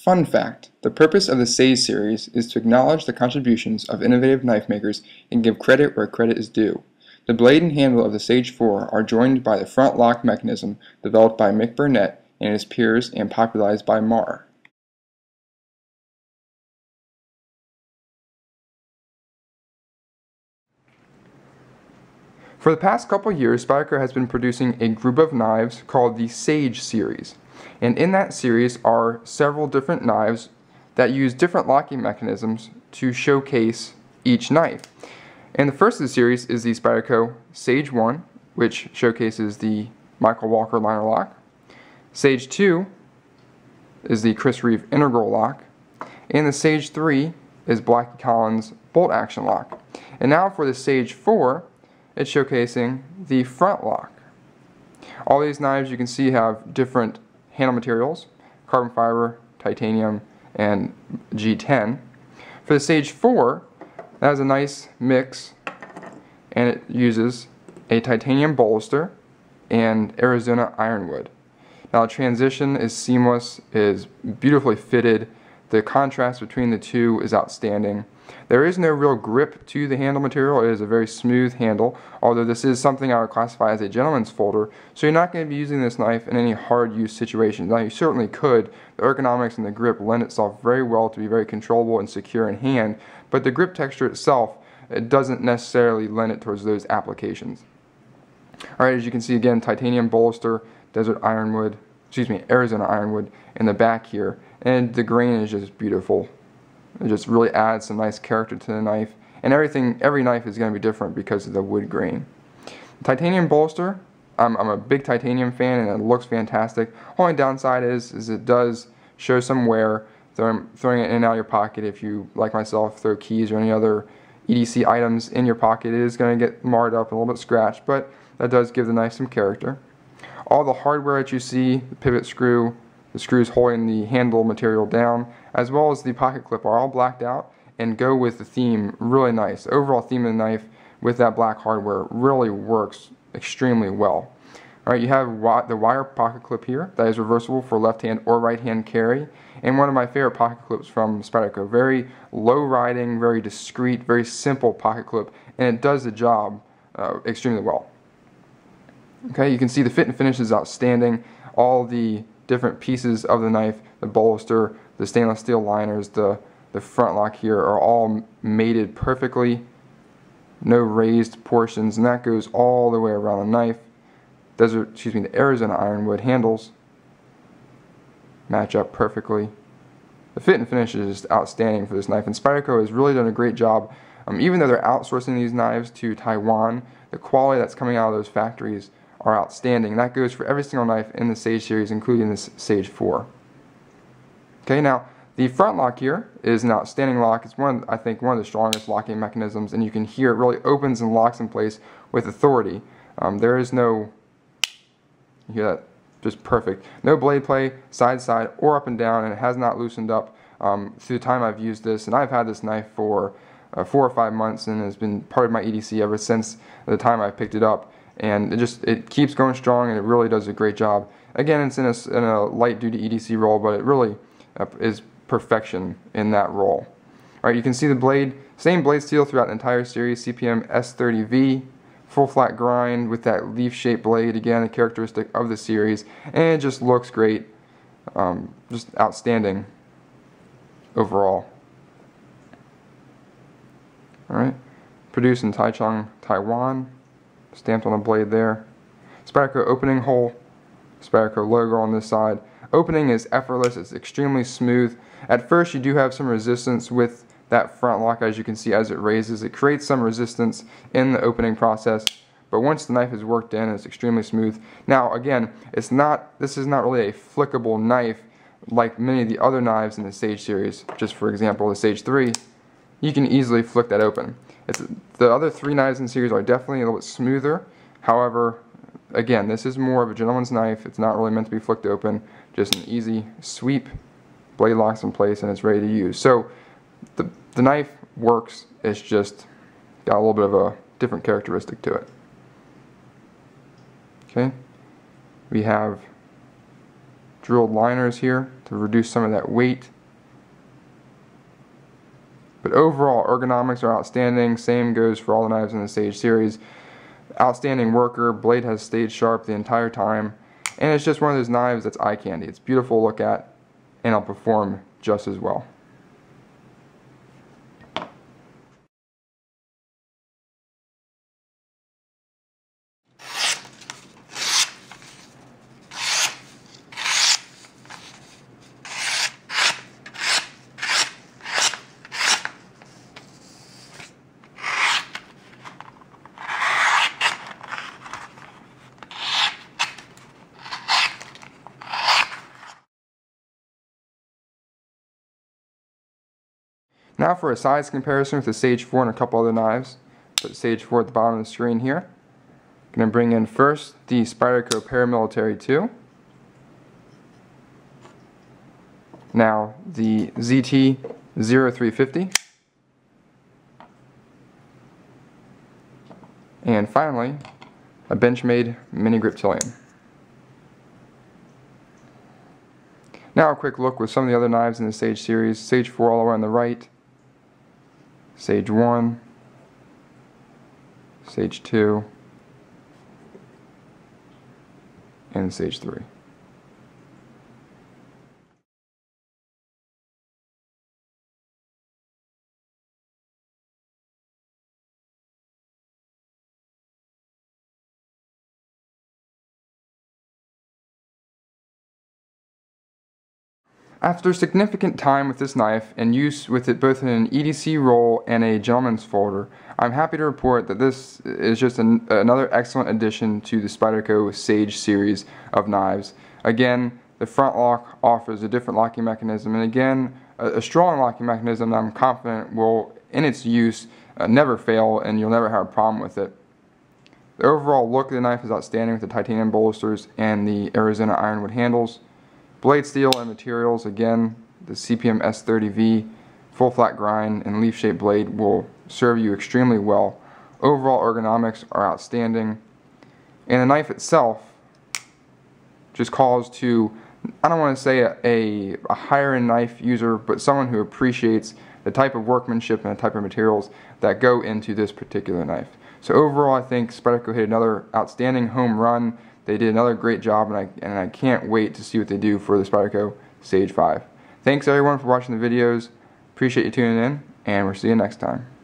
Fun fact: the purpose of the Sage series is to acknowledge the contributions of innovative knife makers and give credit where credit is due. The blade and handle of the Sage 4 are joined by the front lock mechanism developed by Mick Burnett and his peers and popularized by Marr. For the past couple years, Spyderco has been producing a group of knives called the Sage Series. And in that series are several different knives that use different locking mechanisms to showcase each knife. And the first of the series is the Spyderco Sage 1, which showcases the Michael Walker liner lock. Sage 2 is the Chris Reeve integral lock. And the Sage 3 is Blackie Collins bolt action lock. And now for the Sage 4, it's showcasing the front lock. All these knives you can see have different handle materials: carbon fiber, titanium, and G10. For the Sage 4, that has a nice mix, and it uses a titanium bolster and Arizona ironwood. Now the transition is seamless, is beautifully fitted. The contrast between the two is outstanding. There is no real grip to the handle material. It is a very smooth handle, although this is something I would classify as a gentleman's folder, so you're not going to be using this knife in any hard use situations. Now you certainly could. The ergonomics and the grip lend itself very well to be very controllable and secure in hand, but the grip texture itself, it doesn't necessarily lend it towards those applications. Alright, as you can see again, titanium bolster, Arizona ironwood in the back here, and the grain is just beautiful. It just really adds some nice character to the knife, and every knife is going to be different because of the wood grain. Titanium bolster, I'm a big titanium fan and it looks fantastic. Only downside is it does show some wear. Throwing it in and out of your pocket, if you, like myself, throw keys or any other EDC items in your pocket, it is going to get marred up and a little bit scratched, but that does give the knife some character. All the hardware that you see, the pivot screw, the screws holding the handle material down, as well as the pocket clip, are all blacked out and go with the theme really nice. The overall theme of the knife with that black hardware really works extremely well. Alright, you have the wire pocket clip here that is reversible for left hand or right hand carry, and one of my favorite pocket clips from Spyderco. Very low riding, very discreet, very simple pocket clip, and it does the job extremely well. Okay, you can see the fit and finish is outstanding. All the different pieces of the knife, the bolster, the stainless steel liners, the front lock here are all mated perfectly. No raised portions, and that goes all the way around the knife. The Arizona ironwood handles match up perfectly. The fit and finish is just outstanding for this knife, and Spyderco has really done a great job. Even though they're outsourcing these knives to Taiwan, the quality that's coming out of those factories are outstanding. That goes for every single knife in the Sage series, including this Sage 4. Okay, now the front lock here is an outstanding lock. It's I think one of the strongest locking mechanisms, and you can hear it really opens and locks in place with authority. There is no, you hear that, just perfect. No blade play, side to side or up and down, and it has not loosened up through the time I've used this. And I've had this knife for 4 or 5 months and has been part of my EDC ever since the time I picked it up. And it keeps going strong, and it really does a great job. Again, it's in a light duty EDC roll, but it really is perfection in that roll. Alright, you can see the blade, same blade steel throughout the entire series, CPM S30V, full flat grind with that leaf shaped blade, again a characteristic of the series, and it just looks great, just outstanding overall. Alright, produced in Taichung, Taiwan, stamped on the blade there. Spyderco opening hole, Spyderco logo on this side. Opening is effortless, it's extremely smooth. At first you do have some resistance with that front lock, as you can see as it raises. It creates some resistance in the opening process, but once the knife is worked in, it's extremely smooth. This is not really a flickable knife like many of the other knives in the Sage series. Just for example, the Sage 3, you can easily flick that open. The other 3 knives in the series are definitely a little bit smoother. However, again, this is more of a gentleman's knife. It's not really meant to be flicked open. Just an easy sweep, blade locks in place, and it's ready to use. So the knife works. It's just got a little bit of a different characteristic to it. Okay, we have drilled liners here to reduce some of that weight But overall, ergonomics are outstanding. Same goes for all the knives in the Sage series. Outstanding worker, blade has stayed sharp the entire time, and it's just one of those knives that's eye candy. It's beautiful to look at, and it'll perform just as well. Now for a size comparison with the Sage 4 and a couple other knives. Put the Sage 4 at the bottom of the screen here. I'm going to bring in first the Spyderco Paramilitary 2. Now the ZT 0350. And finally, a Benchmade Mini Griptilian. Now a quick look with some of the other knives in the Sage series. Sage 4 all the way on the right. Sage 1, Sage 2, and Sage 3. After significant time with this knife and use with it both in an EDC roll and a gentleman's folder, I'm happy to report that this is just another excellent addition to the Spyderco Sage series of knives. Again, the front lock offers a different locking mechanism, and again, a strong locking mechanism that I'm confident will, in its use, never fail, and you'll never have a problem with it. The overall look of the knife is outstanding with the titanium bolsters and the Arizona ironwood handles. Blade steel and materials, again, the CPM S30V full flat grind and leaf shaped blade will serve you extremely well. Overall ergonomics are outstanding, and the knife itself just calls to, I don't want to say a higher end knife user, but someone who appreciates the type of workmanship and the type of materials that go into this particular knife. So overall, I think Spyderco hit another outstanding home run. They did another great job, and I can't wait to see what they do for the Spyderco Sage 5. Thanks everyone for watching the videos. Appreciate you tuning in, and we'll see you next time.